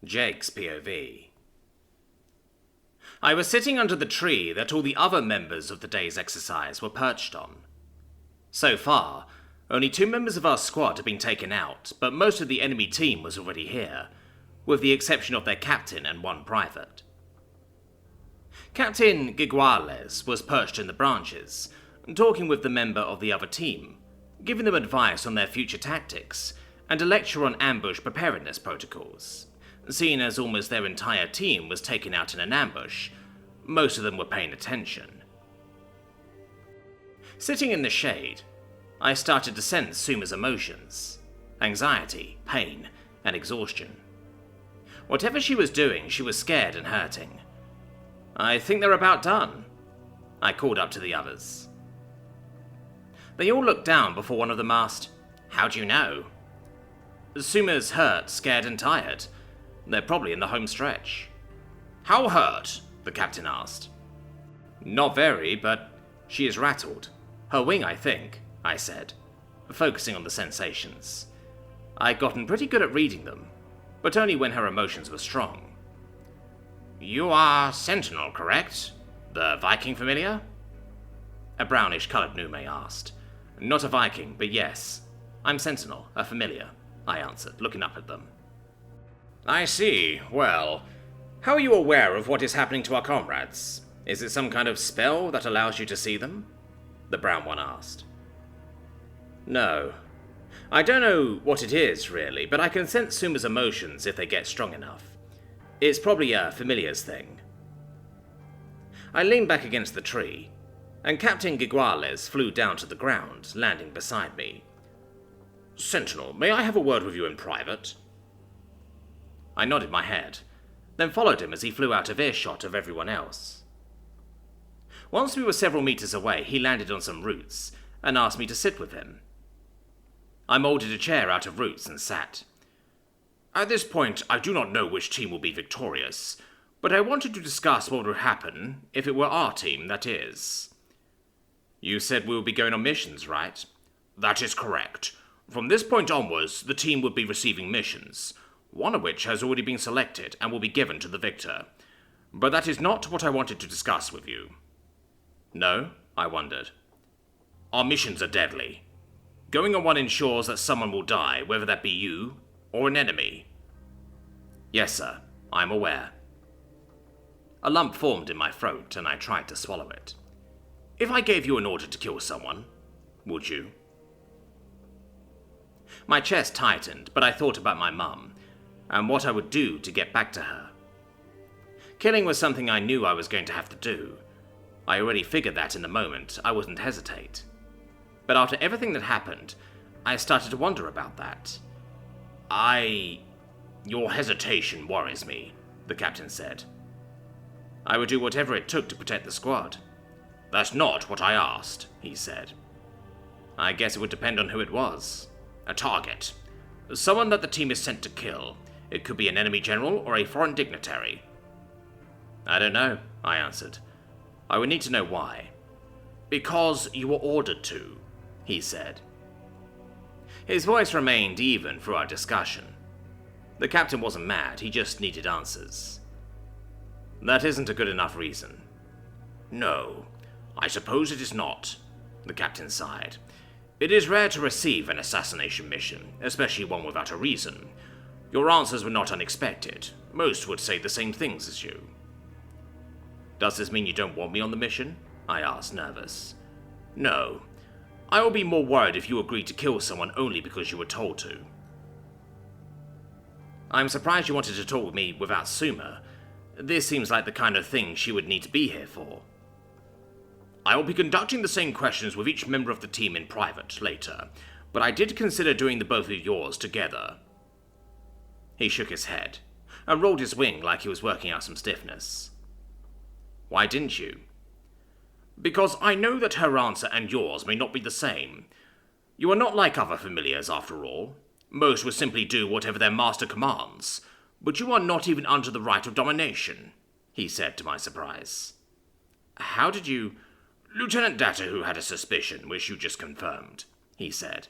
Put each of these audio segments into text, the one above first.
Jake's POV. I was sitting under the tree that all the other members of the day's exercise were perched on. So far, only 2 members of our squad had been taken out, but most of the enemy team was already here, with the exception of their captain and 1 private. Captain Giguales was perched in the branches, talking with the member of the other team, giving them advice on their future tactics, and a lecture on ambush preparedness protocols. Seeing as almost their entire team was taken out in an ambush, most of them were paying attention. Sitting in the shade, I started to sense Suma's emotions: anxiety, pain, and exhaustion. Whatever she was doing, she was scared and hurting. "I think they're about done," I called up to the others. They all looked down before one of them asked, "How do you know?" "Suma's hurt, scared, and tired. They're probably in the home stretch." "How hurt?" the captain asked. "Not very, but she is rattled. Her wing, I think," I said, focusing on the sensations. I'd gotten pretty good at reading them, but only when her emotions were strong. "You are Sentinel, correct? The Viking familiar?" A brownish-coloured Nume asked. "Not a Viking, but yes. I'm Sentinel, a familiar," I answered, looking up at them. "I see. Well, how are you aware of what is happening to our comrades? Is it some kind of spell that allows you to see them?" the brown one asked. "No. I don't know what it is, really, but I can sense Suma's emotions if they get strong enough. It's probably a familiar's thing." I leaned back against the tree, and Captain Giguales flew down to the ground, landing beside me. "Sentinel, may I have a word with you in private?" I nodded my head, then followed him as he flew out of earshot of everyone else. Once we were several meters away, he landed on some roots and asked me to sit with him. I molded a chair out of roots and sat. "At this point, I do not know which team will be victorious, but I wanted to discuss what would happen if it were our team, that is." "You said we would be going on missions, right?" "That is correct. From this point onwards, the team would be receiving missions, one of which has already been selected and will be given to the victor. But that is not what I wanted to discuss with you." "No?" I wondered. "Our missions are deadly. Going on one ensures that someone will die, whether that be you or an enemy." "Yes, sir. I'm aware." A lump formed in my throat, and I tried to swallow it. "If I gave you an order to kill someone, would you?" My chest tightened, but I thought about my mum, and what I would do to get back to her. Killing was something I knew I was going to have to do. I already figured that in the moment I wouldn't hesitate. But after everything that happened, I started to wonder about that. "Your hesitation worries me," the captain said. "I would do whatever it took to protect the squad." "That's not what I asked," he said. "I guess it would depend on who it was." "A target. Someone that the team is sent to kill. It could be an enemy general or a foreign dignitary." "I don't know," I answered. "I would need to know why." "Because you were ordered to," he said. His voice remained even through our discussion. The captain wasn't mad, he just needed answers. "That isn't a good enough reason." "No, I suppose it is not," the captain sighed. "It is rare to receive an assassination mission, especially one without a reason. Your answers were not unexpected. Most would say the same things as you." "Does this mean you don't want me on the mission?" I asked, nervous. "No. I will be more worried if you agreed to kill someone only because you were told to." "I'm surprised you wanted to talk with me without Suma. This seems like the kind of thing she would need to be here for." "I will be conducting the same questions with each member of the team in private later, but I did consider doing the both of yours together." He shook his head, and rolled his wing like he was working out some stiffness. "Why didn't you?" "Because I know that her answer and yours may not be the same. You are not like other familiars, after all. Most would simply do whatever their master commands, but you are not even under the right of domination," he said to my surprise. "How did you—" "Lieutenant Datahu had a suspicion, which you just confirmed," he said.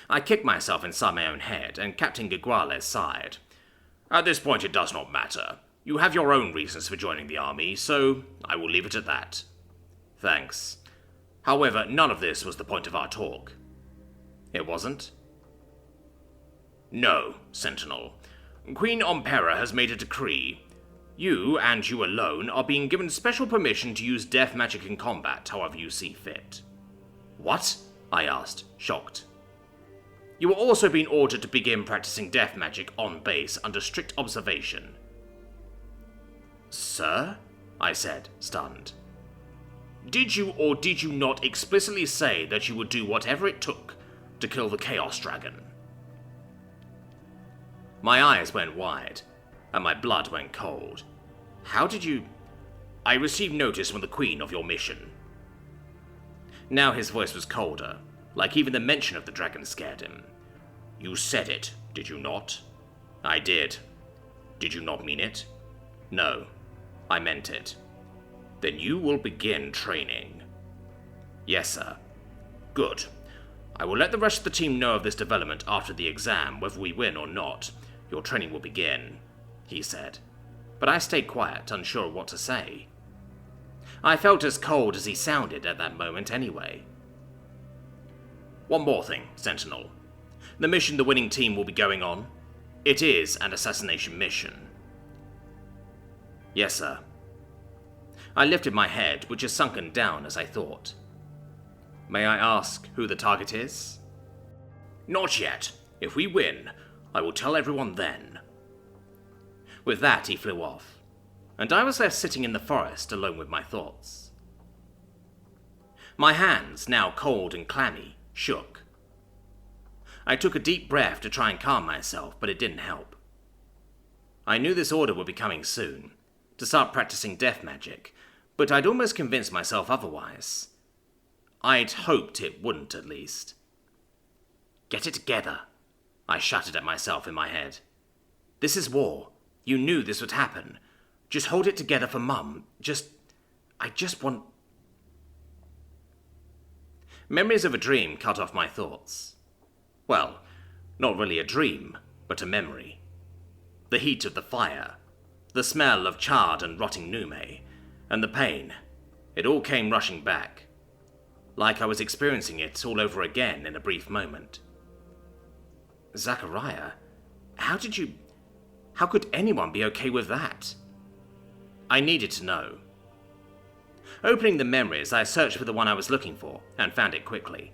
I kicked myself inside my own head, and Captain Giguales sighed. At this point it does not matter. You have your own reasons for joining the army, so I will leave it at that. Thanks. However, none of this was the point of our talk. It wasn't? No, Sentinel. Queen Ompera has made a decree. You, and you alone, are being given special permission to use death magic in combat however you see fit. What? I asked, shocked. You are also being ordered to begin practicing death magic on base under strict observation. Sir? I said, stunned. Did you or did you not explicitly say that you would do whatever it took to kill the Chaos Dragon? My eyes went wide, and my blood went cold. How did you... I received notice from the Queen of your mission. Now his voice was colder, like even the mention of the dragon scared him. You said it, did you not? I did. Did you not mean it? No, I meant it. Then you will begin training. Yes, sir. Good. I will let the rest of the team know of this development after the exam, whether we win or not. Your training will begin, he said. But I stayed quiet, unsure of what to say. I felt as cold as he sounded at that moment anyway. One more thing, Sentinel. The mission the winning team will be going on, it is an assassination mission. Yes, sir. I lifted my head, which has sunken down as I thought. May I ask who the target is? Not yet. If we win, I will tell everyone then. With that, he flew off, and I was left sitting in the forest alone with my thoughts. My hands, now cold and clammy, shook. I took a deep breath to try and calm myself, but it didn't help. I knew this order would be coming soon, to start practicing death magic, but I'd almost convinced myself otherwise. I'd hoped it wouldn't, at least. Get it together, I shouted at myself in my head. This is war. You knew this would happen. Just hold it together for Mum. I just want... Memories of a dream cut off my thoughts. Well, not really a dream, but a memory. The heat of the fire, the smell of charred and rotting nume, and the pain, it all came rushing back, like I was experiencing it all over again in a brief moment. Zachariah, how could anyone be okay with that? I needed to know. Opening the memories, I searched for the one I was looking for, and found it quickly.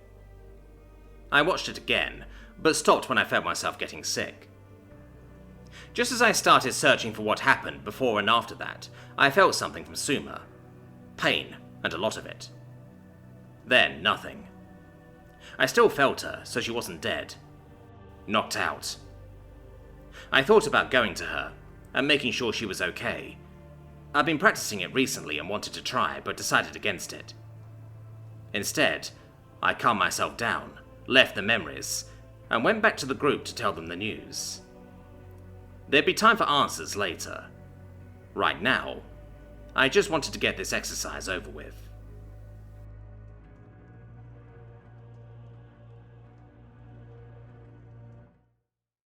I watched it again, but stopped when I felt myself getting sick. Just as I started searching for what happened before and after that, I felt something from Suma. Pain, and a lot of it. Then, nothing. I still felt her, so she wasn't dead. Knocked out. I thought about going to her, and making sure she was okay. I'd been practicing it recently and wanted to try, but decided against it. Instead, I calmed myself down, left the memories, and went back to the group to tell them the news. There'd be time for answers later. Right now, I just wanted to get this exercise over with.